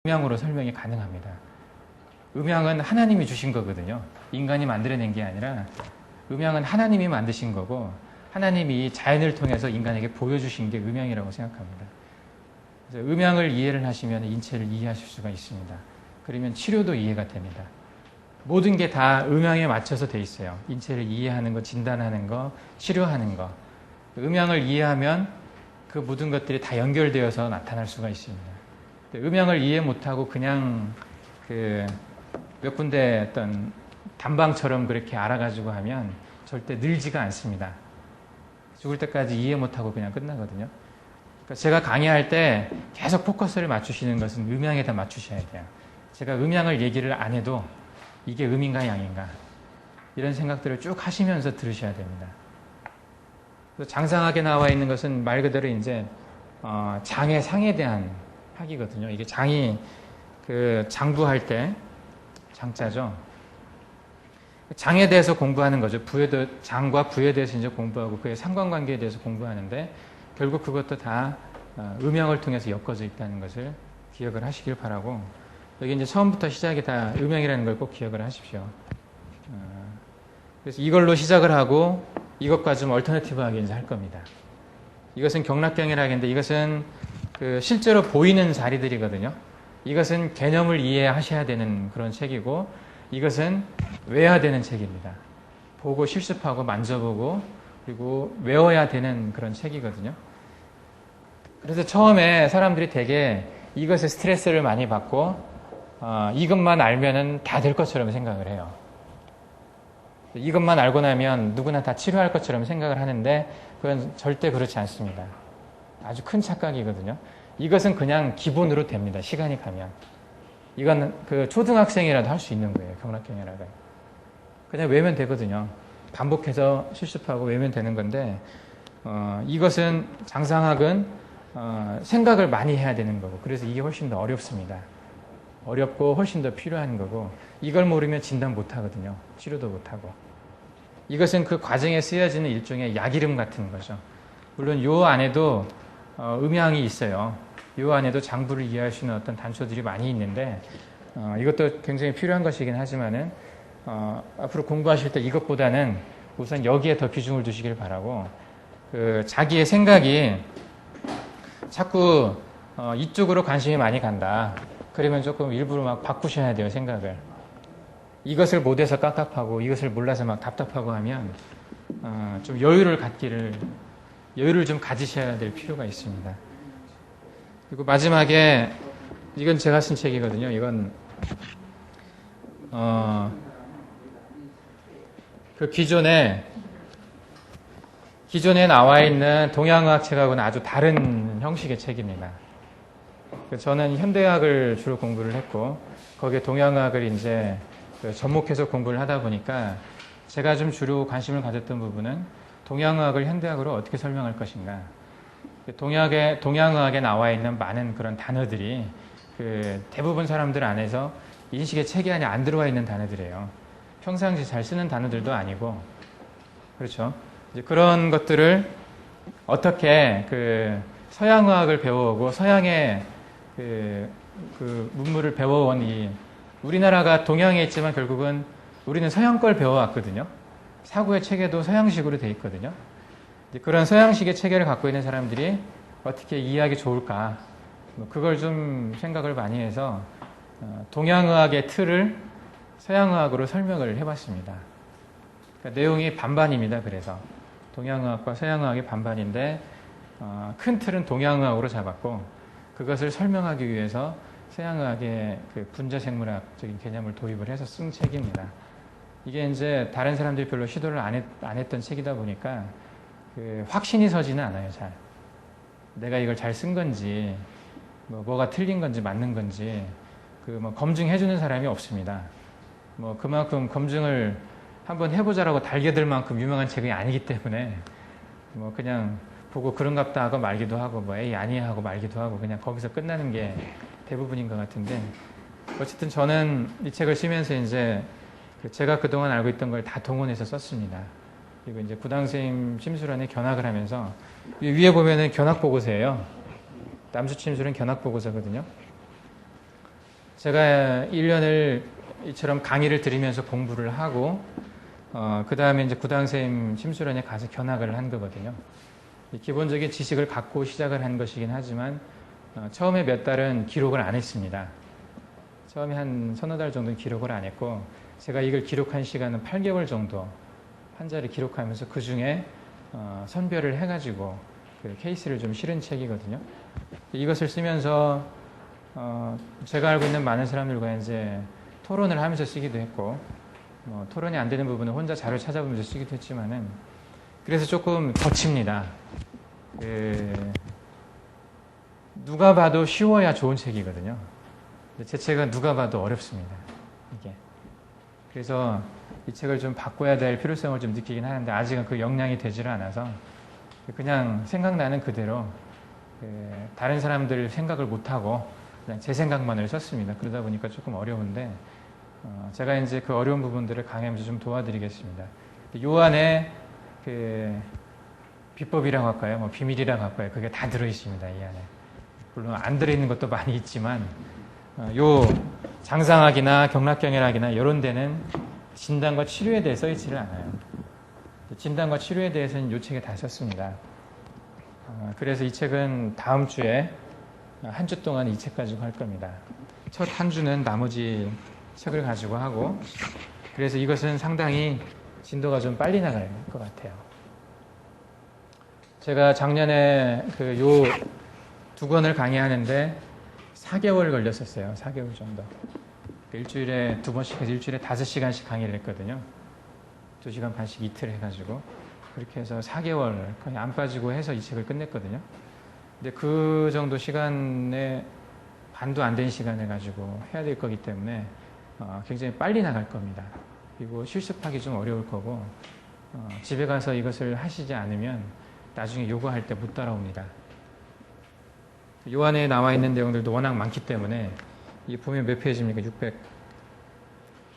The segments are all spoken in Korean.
음양으로 설명이 가능합니다. 음양은 하나님이 주신 거거든요. 인간이 만들어낸 게 아니라 음양은 하나님이 만드신 거고 하나님이 자연을 통해서 인간에게 보여주신 게 음양이라고 생각합니다. 그래서 음양을 이해를 하시면 인체를 이해하실 수가 있습니다. 그러면 치료도 이해가 됩니다. 모든 게 다 음양에 맞춰서 돼 있어요. 인체를 이해하는 거, 진단하는 거, 치료하는 거. 음양을 이해하면 그 모든 것들이 다 연결되어서 나타날 수가 있습니다. 음양을 이해 못하고 그냥 몇 군데 어떤 단방처럼 그렇게 알아가지고 하면 절대 늘지가 않습니다. 죽을 때까지 이해 못하고 그냥 끝나거든요. 그러니까 제가 강의할 때 계속 포커스를 맞추시는 것은 음양에다 맞추셔야 돼요. 제가 음양을 얘기를 안 해도 이게 음인가 양인가 이런 생각들을 쭉 하시면서 들으셔야 됩니다. 장상학에 나와 있는 것은 말 그대로 이제 장의 상에 대한 학이거든요. 이게 장이 장부할 때 장자죠. 장에 대해서 공부하는 거죠. 장과 부에 대해서 이제 공부하고 그의 상관관계에 대해서 공부하는데 결국 그것도 다 음양을 통해서 엮어져 있다는 것을 기억을 하시길 바라고 여기 이제 처음부터 시작이 다 음양이라는 걸 꼭 기억을 하십시오. 그래서 이걸로 시작을 하고 이것과 좀 얼터너티브하게 이제 할 겁니다. 이것은 경락경이라겠는데 이것은 실제로 보이는 자리들이거든요. 이것은 개념을 이해하셔야 되는 그런 책이고 이것은 외워야 되는 책입니다. 보고 실습하고 만져보고 그리고 외워야 되는 그런 책이거든요. 그래서 처음에 사람들이 되게 이것에 스트레스를 많이 받고 이것만 알면은 다 될 것처럼 생각을 해요. 이것만 알고 나면 누구나 다 치료할 것처럼 생각을 하는데 그건 절대 그렇지 않습니다. 아주 큰 착각이거든요. 이것은 그냥 기본으로 됩니다. 시간이 가면. 이건 초등학생이라도 할 수 있는 거예요. 경락경이라고. 그냥 외우면 되거든요. 반복해서 실습하고 외우면 되는 건데 이것은 장상학은 생각을 많이 해야 되는 거고 그래서 이게 훨씬 더 어렵습니다. 어렵고 훨씬 더 필요한 거고 이걸 모르면 진단 못 하거든요. 치료도 못 하고. 이것은 그 과정에 쓰여지는 일종의 약 이름 같은 거죠. 물론 요 안에도 음양이 있어요. 요 안에도 장부를 이해할 수 있는 어떤 단초들이 많이 있는데 이것도 굉장히 필요한 것이긴 하지만은 앞으로 공부하실 때 이것보다는 우선 여기에 더 비중을 두시길 바라고 자기의 생각이 자꾸 이쪽으로 관심이 많이 간다. 그러면 조금 일부러 막 바꾸셔야 돼요, 생각을. 이것을 못해서 깝깝하고 이것을 몰라서 막 답답하고 하면 좀 여유를 좀 가지셔야 될 필요가 있습니다. 그리고 마지막에 이건 제가 쓴 책이거든요. 이건 기존에 나와 있는 동양의학 책하고는 아주 다른 형식의 책입니다. 저는 현대의학을 주로 공부를 했고 거기에 동양의학을 이제 접목해서 공부를 하다 보니까 제가 좀 주로 관심을 가졌던 부분은 동양의학을 현대의학으로 어떻게 설명할 것인가. 동양의학에 나와 있는 많은 그런 단어들이 대부분 사람들 안에서 인식의 체계 안에 안 들어와 있는 단어들이에요. 평상시 잘 쓰는 단어들도 아니고 그렇죠. 이제 그런 것들을 어떻게 서양의학을 배워오고 서양의 문물을 배워온 우리나라가 동양에 있지만 결국은 우리는 서양 걸 배워왔거든요. 사고의 체계도 서양식으로 돼 있거든요. 그런 서양식의 체계를 갖고 있는 사람들이 어떻게 이해하기 좋을까? 그걸 좀 생각을 많이 해서 동양의학의 틀을 서양의학으로 설명을 해봤습니다. 그러니까 내용이 반반입니다. 그래서 동양의학과 서양의학이 반반인데 큰 틀은 동양의학으로 잡았고 그것을 설명하기 위해서 서양의학의 분자생물학적인 개념을 도입을 해서 쓴 책입니다. 이게 이제 다른 사람들이 별로 시도를 안 했던 책이다 보니까 확신이 서지는 않아요, 잘. 내가 이걸 잘 쓴 건지, 뭐가 틀린 건지, 맞는 건지, 검증해주는 사람이 없습니다. 그만큼 검증을 한번 해보자라고 달겨들 만큼 유명한 책이 아니기 때문에, 그냥 보고 그런갑다 하고 말기도 하고, 에이, 아니야 하고 말기도 하고, 그냥 거기서 끝나는 게 대부분인 것 같은데, 어쨌든 저는 이 책을 쓰면서 이제 제가 그동안 알고 있던 걸 다 동원해서 썼습니다. 그리고 이제 구당스님 심술원에 견학을 하면서 위에 보면은 견학 보고서예요. 남수 심술은 견학 보고서거든요. 제가 1년을 이처럼 강의를 들으면서 공부를 하고 그 다음에 이제 구당쌤 심수련에 가서 견학을 한 거거든요. 기본적인 지식을 갖고 시작을 한 것이긴 하지만 처음에 몇 달은 기록을 안 했습니다. 처음에 한 서너 달 정도는 기록을 안 했고 제가 이걸 기록한 시간은 8개월 정도 환자를 기록하면서 그 중에 선별을 해가지고 그 케이스를 좀 실은 책이거든요. 이것을 쓰면서 제가 알고 있는 많은 사람들과 이제 토론을 하면서 쓰기도 했고 토론이 안 되는 부분은 혼자 자료 찾아보면서 쓰기도 했지만은 그래서 조금 거칩니다. 누가 봐도 쉬워야 좋은 책이거든요. 제 책은 누가 봐도 어렵습니다. 이게. 그래서 이 책을 좀 바꿔야 될 필요성을 좀 느끼긴 하는데 아직은 그 역량이 되지를 않아서 그냥 생각나는 그대로 다른 사람들 생각을 못하고 그냥 제 생각만을 썼습니다. 그러다 보니까 조금 어려운데 제가 이제 그 어려운 부분들을 강의하면서 좀 도와드리겠습니다. 요 안에 그 비법이라고 할까요? 뭐 비밀이라고 할까요? 그게 다 들어있습니다. 이 안에. 물론 안 들어있는 것도 많이 있지만 요 장상학이나 경락경혈학이나 이런 데는 진단과 치료에 대해 써있지를 않아요. 진단과 치료에 대해서는 이 책에 다 썼습니다. 그래서 이 책은 다음 주에 한 주 동안 이 책 가지고 할 겁니다. 첫 한 주는 나머지 책을 가지고 하고 그래서 이것은 상당히 진도가 좀 빨리 나갈 것 같아요. 제가 작년에 그 요 두 권을 강의하는데 4개월 걸렸었어요. 4개월 정도. 일주일에 2번씩 해서 일주일에 5시간씩 강의를 했거든요. 2시간 반씩 이틀 해가지고 그렇게 해서 4개월 거의 안 빠지고 해서 이 책을 끝냈거든요. 근데 그 정도 시간에 반도 안 된 시간을 가지고 해야 될 거기 때문에 굉장히 빨리 나갈 겁니다. 그리고 실습하기 좀 어려울 거고 집에 가서 이것을 하시지 않으면 나중에 요구할 때 못 따라옵니다. 요 안에 나와 있는 내용들도 워낙 많기 때문에 이 보면 몇 페이지입니까? 600.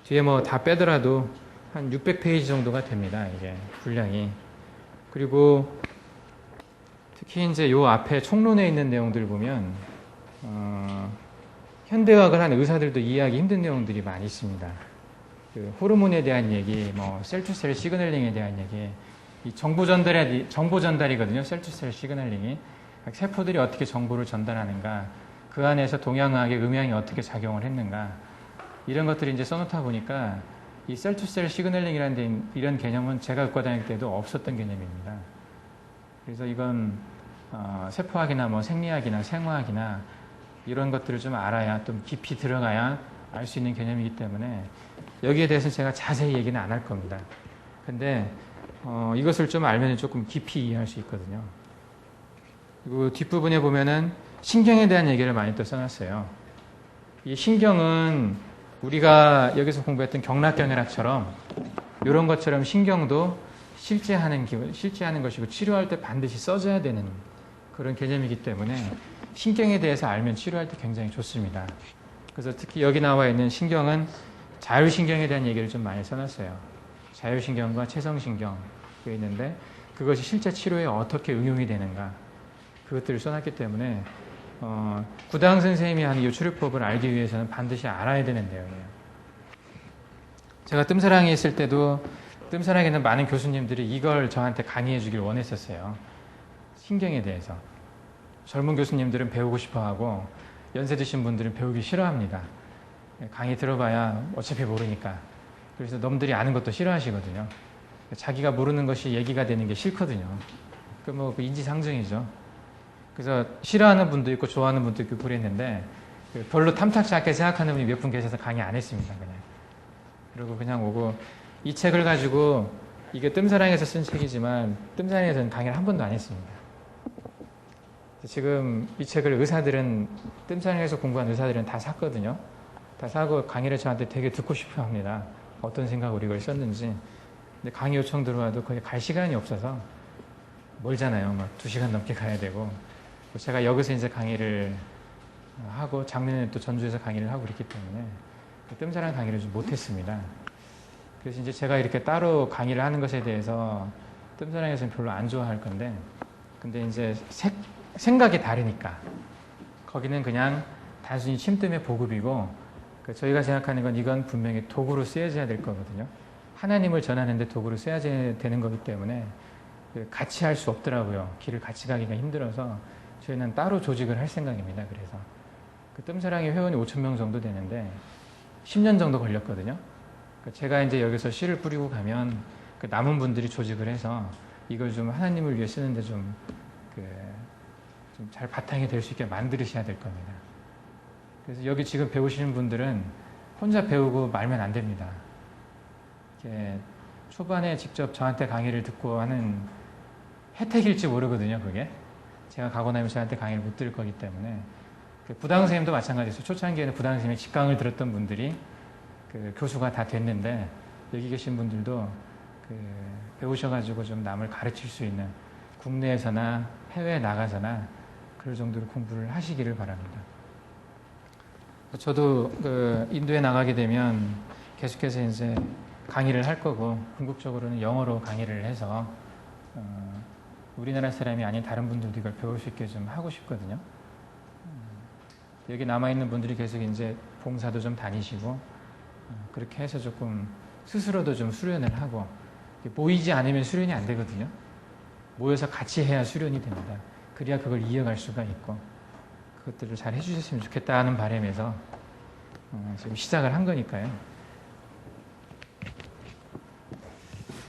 뒤에 뭐 다 빼더라도 한 600페이지 정도가 됩니다. 이게 분량이. 그리고 특히 이제 요 앞에 총론에 있는 내용들 보면 현대학을 한 의사들도 이해하기 힘든 내용들이 많이 있습니다. 그 호르몬에 대한 얘기, 뭐 셀투셀 시그널링에 대한 얘기, 이 정보 전달이거든요. 셀투셀 시그널링이 세포들이 어떻게 정보를 전달하는가, 그 안에서 동양학의 음양이 어떻게 작용을 했는가 이런 것들이 이제 써놓다 보니까 이 셀투셀 시그널링이라는 이런 개념은 제가 의과 다닐 때도 없었던 개념입니다. 그래서 이건 세포학이나 뭐 생리학이나 생화학이나 이런 것들을 좀 알아야 좀 깊이 들어가야 알 수 있는 개념이기 때문에 여기에 대해서는 제가 자세히 얘기는 안 할 겁니다. 근데 이것을 좀 알면 조금 깊이 이해할 수 있거든요. 그리고 뒷부분에 보면은 신경에 대한 얘기를 많이 또 써놨어요. 이 신경은 우리가 여기서 공부했던 경락경혈학처럼 이런 것처럼 신경도 실제하는 것이고 치료할 때 반드시 써줘야 되는 그런 개념이기 때문에 신경에 대해서 알면 치료할 때 굉장히 좋습니다. 그래서 특히 여기 나와 있는 신경은 자율신경에 대한 얘기를 좀 많이 써놨어요. 자율신경과 체성신경 있는데 그것이 실제 치료에 어떻게 응용이 되는가 그것들을 써놨기 때문에 구당 선생님이 하는 이 치료법을 알기 위해서는 반드시 알아야 되는 내용이에요. 제가 뜸사랑에 있을 때도 뜸사랑에 있는 많은 교수님들이 이걸 저한테 강의해 주길 원했었어요. 신경에 대해서. 젊은 교수님들은 배우고 싶어하고 연세 드신 분들은 배우기 싫어합니다. 강의 들어봐야 어차피 모르니까. 그래서 놈들이 아는 것도 싫어하시거든요. 자기가 모르는 것이 얘기가 되는 게 싫거든요. 그 인지상정이죠. 그래서 싫어하는 분도 있고 좋아하는 분도 있고 그랬는데 별로 탐탁치 않게 생각하는 분이 몇 분 계셔서 강의 안 했습니다. 그냥. 그리고 그냥 오고 이 책을 가지고 이게 뜸사랑에서 쓴 책이지만 뜸사랑에서는 강의를 한 번도 안 했습니다. 지금 이 책을 뜸사랑에서 공부한 의사들은 다 샀거든요. 다 사고 강의를 저한테 되게 듣고 싶어 합니다. 어떤 생각으로 이걸 썼는지. 근데 강의 요청 들어와도 거의 갈 시간이 없어서 멀잖아요. 막 2시간 넘게 가야 되고. 제가 여기서 이제 강의를 하고 작년에 또 전주에서 강의를 하고 그랬기 때문에 뜸사랑 강의를 좀 못했습니다. 그래서 이제 제가 이렇게 따로 강의를 하는 것에 대해서 뜸사랑에서는 별로 안 좋아할 건데 근데 이제 생각이 다르니까 거기는 그냥 단순히 침뜸의 보급이고 저희가 생각하는 건 이건 분명히 도구로 쓰여져야 될 거거든요. 하나님을 전하는데 도구로 쓰여져야 되는 거기 때문에 같이 할 수 없더라고요. 길을 같이 가기가 힘들어서 저희는 따로 조직을 할 생각입니다. 그래서 뜸사랑의 회원이 5,000명 정도 되는데 10년 정도 걸렸거든요. 제가 이제 여기서 씨를 뿌리고 가면 남은 분들이 조직을 해서 이걸 좀 하나님을 위해 쓰는데 좀 잘 바탕이 될 수 있게 만드셔야 될 겁니다. 그래서 여기 지금 배우시는 분들은 혼자 배우고 말면 안 됩니다. 초반에 직접 저한테 강의를 듣고 하는 혜택일지 모르거든요, 그게. 제가 가고 나면 저한테 강의를 못 들을 거기 때문에. 부당 선생님도 마찬가지였어요. 초창기에는 부당 선생님의 직강을 들었던 분들이 교수가 다 됐는데, 여기 계신 분들도 배우셔가지고 좀 남을 가르칠 수 있는 국내에서나 해외에 나가서나 그럴 정도로 공부를 하시기를 바랍니다. 저도 인도에 나가게 되면 계속해서 이제 강의를 할 거고, 궁극적으로는 영어로 강의를 해서 우리나라 사람이 아닌 다른 분들도 이걸 배울 수 있게 좀 하고 싶거든요. 여기 남아있는 분들이 계속 이제 봉사도 좀 다니시고, 그렇게 해서 조금 스스로도 좀 수련을 하고, 모이지 않으면 수련이 안 되거든요. 모여서 같이 해야 수련이 됩니다. 그래야 그걸 이어갈 수가 있고, 그것들을 잘 해주셨으면 좋겠다는 바람에서 지금 시작을 한 거니까요.